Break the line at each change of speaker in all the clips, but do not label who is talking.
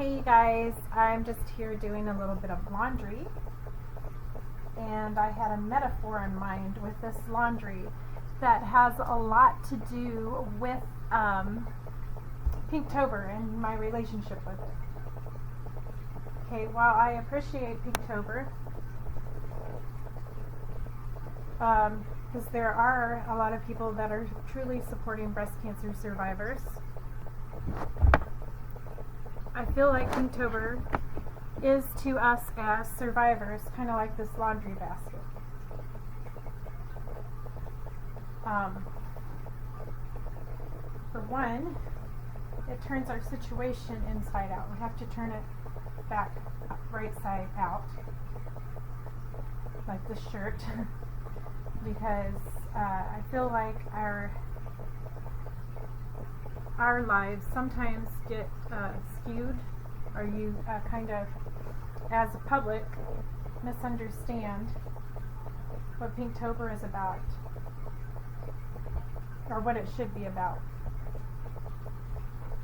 Hey you guys, I'm just here doing a little bit of laundry, and I had a metaphor in mind with this laundry that has a lot to do with Pinktober and my relationship with it. Okay, while I appreciate Pinktober, because there are a lot of people that are truly supporting breast cancer survivors, I feel like Pinktober is to us as survivors kind of like this laundry basket. For one, it turns our situation inside out. We have to turn it back right side out, like this shirt, because I feel like our lives sometimes get skewed, or you kind of, as a public, misunderstand what Pinktober is about, or what it should be about,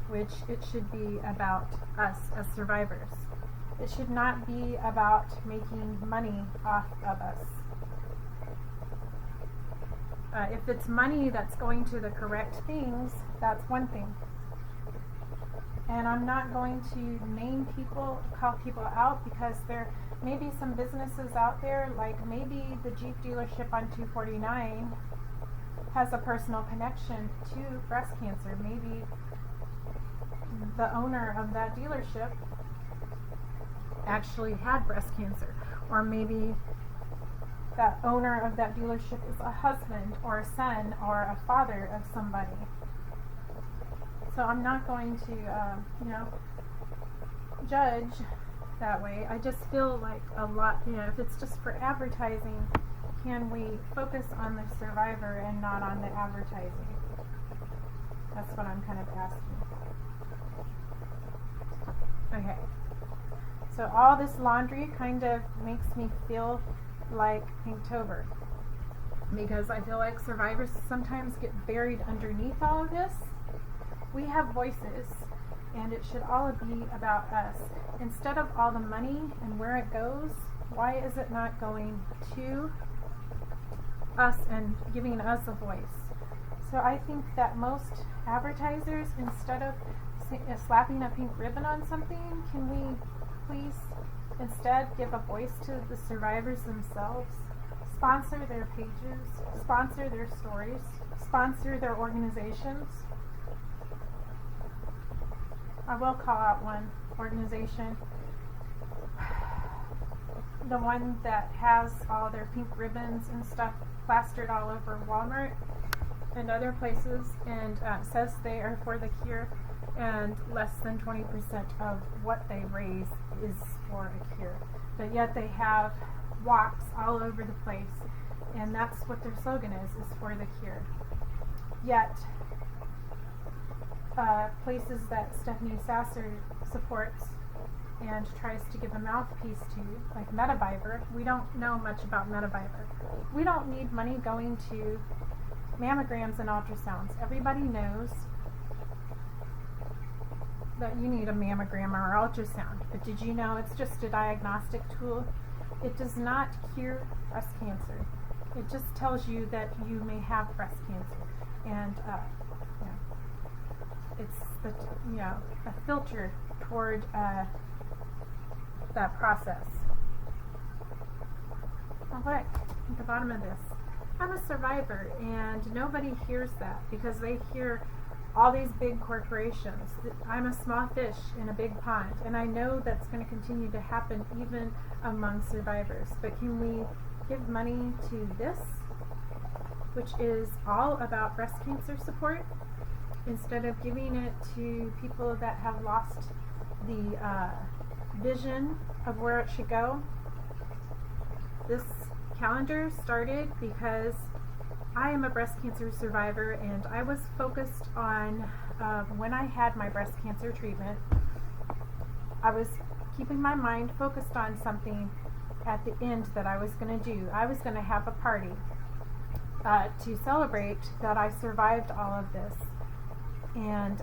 which it should be about us as survivors. It should not be about making money off of us. If it's money that's going to the correct things, that's one thing. And I'm not going to name people, call people out, because there may be some businesses out there, like maybe the Jeep dealership on 249 has a personal connection to breast cancer. Maybe the owner of that dealership actually had breast cancer, or maybe that owner of that dealership is a husband or a son or a father of somebody. So I'm not going to, judge that way. I just feel like a lot, if it's just for advertising, can we focus on the survivor and not on the advertising? That's what I'm kind of asking. Okay. So all this laundry kind of makes me feel like Pinktober, because I feel like survivors sometimes get buried underneath all of this. We have voices, and it should all be about us. Instead of all the money and where it goes, why is it not going to us and giving us a voice? So I think that most advertisers, instead of slapping a pink ribbon on something, can we please instead give a voice to the survivors themselves? Sponsor their pages, sponsor their stories, sponsor their organizations. I will call out one organization, the one that has all their pink ribbons and stuff plastered all over Walmart and other places, and says they are for the cure, and less than 20% of what they raise is for a cure. But yet they have walks all over the place, and that's what their slogan is for the cure. Yet places that Stephanie Sasser supports and tries to give a mouthpiece to, like Mediviber, we don't know much about Mediviber. We don't need money going to mammograms and ultrasounds. Everybody knows that you need a mammogram or ultrasound, but did you know it's just a diagnostic tool? It does not cure breast cancer. It just tells you that you may have breast cancer, and it's a filter toward that process. Oh, look at the bottom of this. I'm a survivor, and nobody hears that, because they hear all these big corporations. I'm a small fish in a big pond, and I know that's going to continue to happen even among survivors. But can we give money to this, which is all about breast cancer support, instead of giving it to people that have lost the vision of where it should go? This calendar started because I am a breast cancer survivor, and I was focused on, when I had my breast cancer treatment, I was keeping my mind focused on something at the end that I was going to do. I was going to have a party to celebrate that I survived all of this. And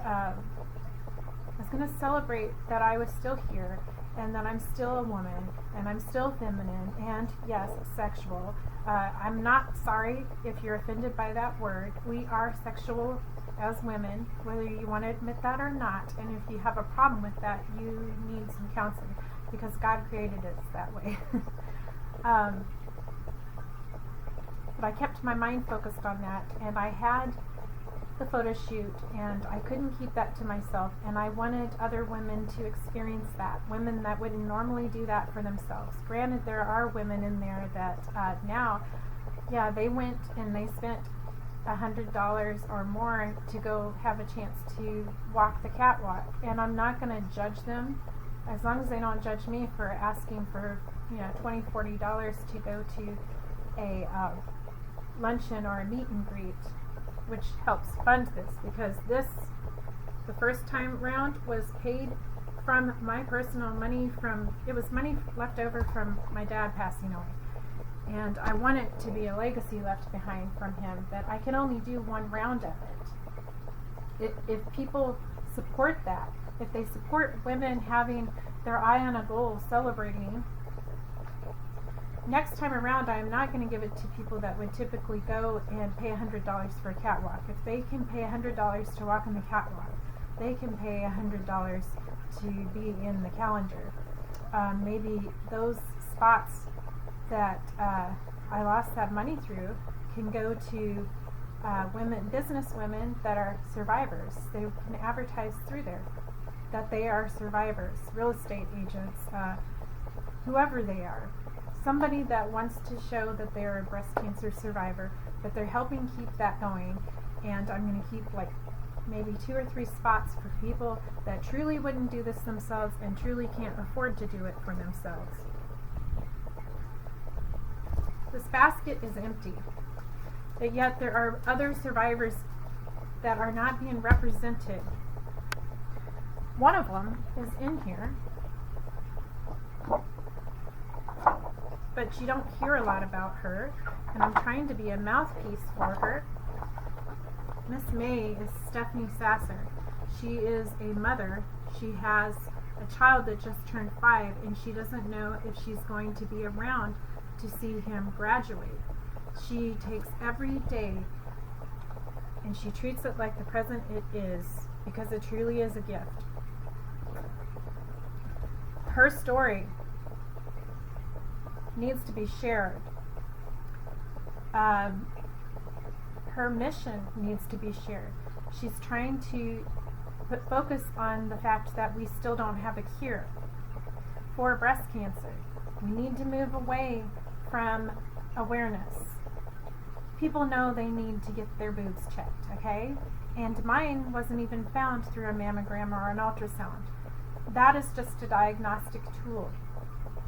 I was going to celebrate that I was still here, and that I'm still a woman, and I'm still feminine, and yes, sexual. I'm not sorry if you're offended by that word. We are sexual as women, whether you want to admit that or not. And if you have a problem with that, you need some counseling, because God created us that way. But I kept my mind focused on that, and I had the photo shoot, and I couldn't keep that to myself, and I wanted other women to experience that, women that wouldn't normally do that for themselves. Granted, there are women in there that now, yeah, they went and they spent $100 or more to go have a chance to walk the catwalk, and I'm not going to judge them, as long as they don't judge me for asking for $20, $40 to go to a luncheon or a meet and greet, which helps fund this, because this, the first time round, was paid from my personal money. It was money left over from my dad passing away, and I want it to be a legacy left behind from him, that I can only do one round of it. If people support that, if they support women having their eye on a goal, celebrating, next time around, I'm not going to give it to people that would typically go and pay $100 for a catwalk. If they can pay $100 to walk on the catwalk, they can pay $100 to be in the calendar. Maybe those spots that I lost that money through can go to business women that are survivors. They can advertise through there that they are survivors, real estate agents, whoever they are. Somebody that wants to show that they're a breast cancer survivor, but they're helping keep that going. And I'm going to keep maybe 2 or 3 spots for people that truly wouldn't do this themselves and truly can't afford to do it for themselves. This basket is empty, but yet there are other survivors that are not being represented. One of them is in here, but you don't hear a lot about her, and I'm trying to be a mouthpiece for her. Miss May is Stephanie Sasser. She is a mother. She has a child that just turned 5, and she doesn't know if she's going to be around to see him graduate. She takes every day, and she treats it like the present it is, because it truly is a gift. Her story needs to be shared. Her mission needs to be shared. She's trying to put focus on the fact that we still don't have a cure for breast cancer. We need to move away from awareness. People know they need to get their boobs checked, okay? And mine wasn't even found through a mammogram or an ultrasound. That is just a diagnostic tool.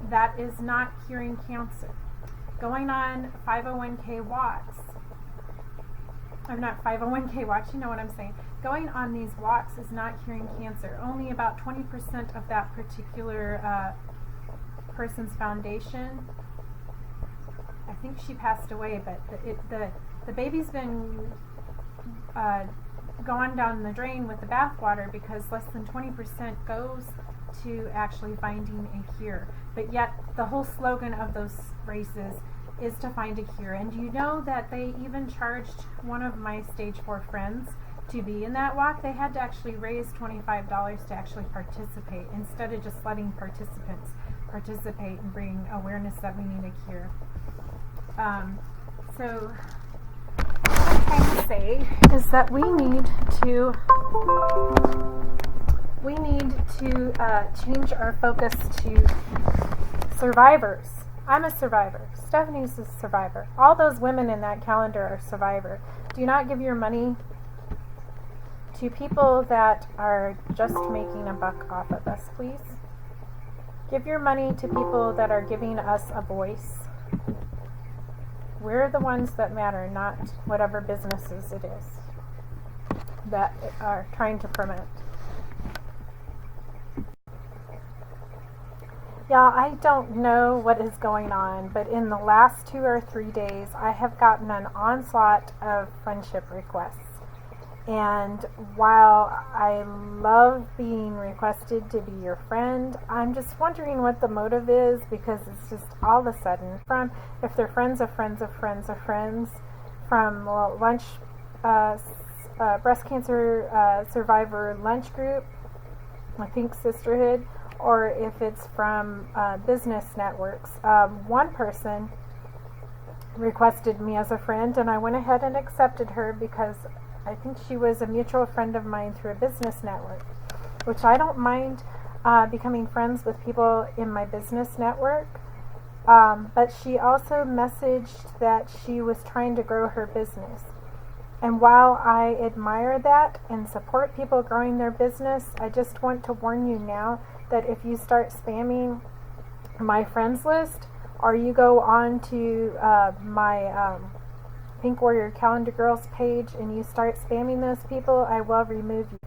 That is not curing cancer. Going on 501k walks, I'm not 501k walks, you know what I'm saying. Going on these walks is not curing cancer. Only about 20% of that particular person's foundation, I think she passed away, but the baby's been gone down the drain with the bathwater, because less than 20% goes to actually finding a cure. But yet the whole slogan of those races is to find a cure. And you know that they even charged one of my stage 4 friends to be in that walk. They had to actually raise $25 to actually participate, instead of just letting participants participate and bring awareness that we need a cure. So what I'm trying to say is that we need to change our focus to survivors. I'm a survivor. Stephanie's a survivor. All those women in that calendar are survivor. Do not give your money to people that are just making a buck off of us, please. Give your money to people that are giving us a voice. We're the ones that matter, not whatever businesses it is that are trying to promote. Yeah, I don't know what is going on, but in the last 2 or 3 days, I have gotten an onslaught of friendship requests. And while I love being requested to be your friend, I'm just wondering what the motive is, because it's just all of a sudden from, if they're friends of friends of friends of friends, from lunch, breast cancer survivor lunch group, I think Sisterhood, or if it's from business networks. One person requested me as a friend, and I went ahead and accepted her because I think she was a mutual friend of mine through a business network, which I don't mind becoming friends with people in my business network. But she also messaged that she was trying to grow her business. And while I admire that and support people growing their business, I just want to warn you now that if you start spamming my friends list, or you go on to my Pink Warrior Calendar Girls page and you start spamming those people, I will remove you.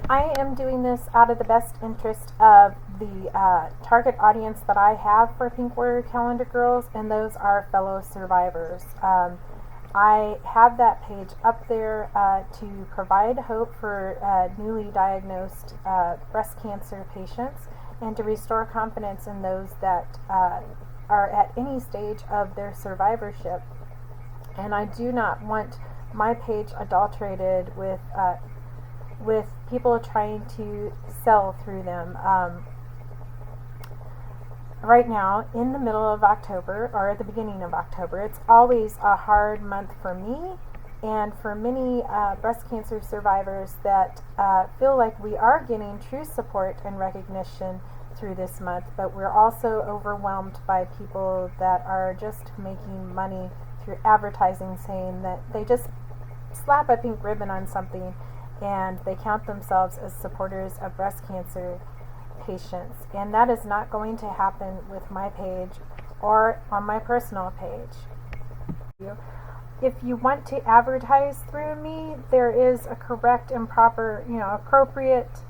I am doing this out of the best interest of the target audience that I have for Pink Warrior Calendar Girls, and those are fellow survivors. I have that page up there to provide hope for newly diagnosed breast cancer patients, and to restore confidence in those that are at any stage of their survivorship. And I do not want my page adulterated with people trying to sell through them. Right now, in the middle of October, or at the beginning of October, it's always a hard month for me and for many breast cancer survivors that feel like we are getting true support and recognition through this month, but we're also overwhelmed by people that are just making money through advertising, saying that they just slap a pink ribbon on something and they count themselves as supporters of breast cancer patients. And that is not going to happen with my page or on my personal page. If you want to advertise through me, there is a correct and proper, appropriate,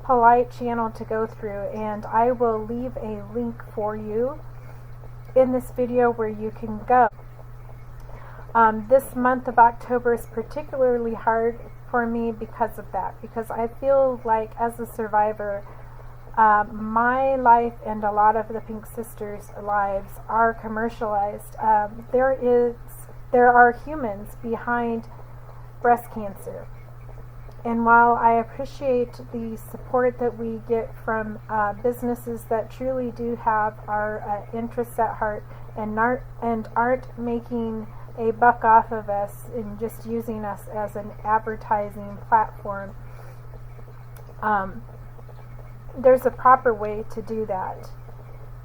polite channel to go through, and I will leave a link for you in this video where you can go. This month of October is particularly hard for me because of that, because I feel like as a survivor, my life and a lot of the Pink Sisters' lives are commercialized. There are humans behind breast cancer. And while I appreciate the support that we get from businesses that truly do have our interests at heart and aren't making a buck off of us and just using us as an advertising platform, there's a proper way to do that.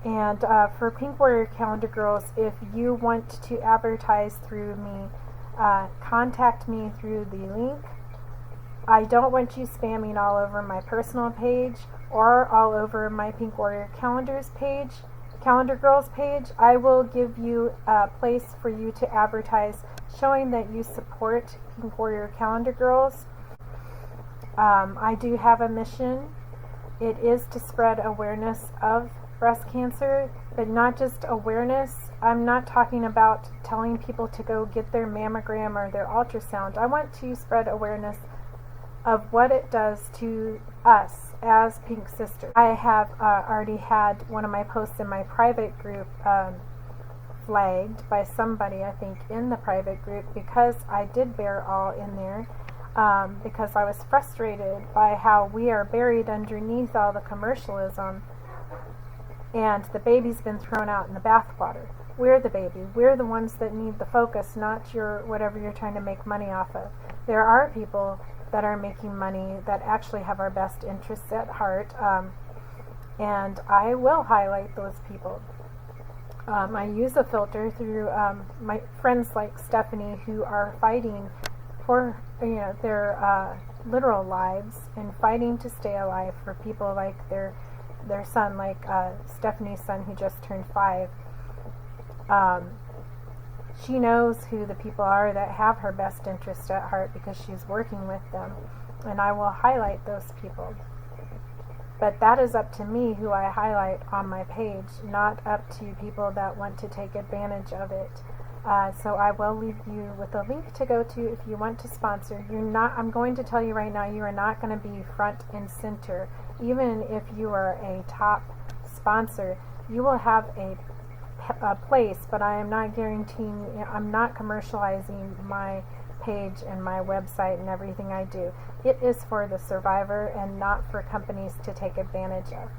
And for Pink Warrior Calendar Girls, if you want to advertise through me, contact me through the link. I don't want you spamming all over my personal page or all over my Pink Warrior Calendar Girls page. I will give you a place for you to advertise showing that you support Pink Warrior Calendar Girls. I do have a mission. It is to spread awareness of breast cancer, but not just awareness. I'm not talking about telling people to go get their mammogram or their ultrasound. I want to spread awareness of what it does to us as Pink Sisters. I have already had one of my posts in my private group flagged by somebody, I think, in the private group, because I did bear all in there, because I was frustrated by how we are buried underneath all the commercialism, and the baby's been thrown out in the bathwater. We're the baby. We're the ones that need the focus, not whatever you're trying to make money off of. There are people that are making money that actually have our best interests at heart, and I will highlight those people. I use a filter through my friends like Stephanie, who are fighting for their literal lives and fighting to stay alive for people like their son, like Stephanie's son, who just turned 5. She knows who the people are that have her best interest at heart because she's working with them, and I will highlight those people. But that is up to me who I highlight on my page, not up to people that want to take advantage of it. So I will leave you with a link to go to if you want to sponsor. I'm going to tell you right now, you are not going to be front and center. Even if you are a top sponsor, you will have a place, but I am not guaranteeing, I'm not commercializing my page and my website and everything I do. It is for the survivor and not for companies to take advantage of.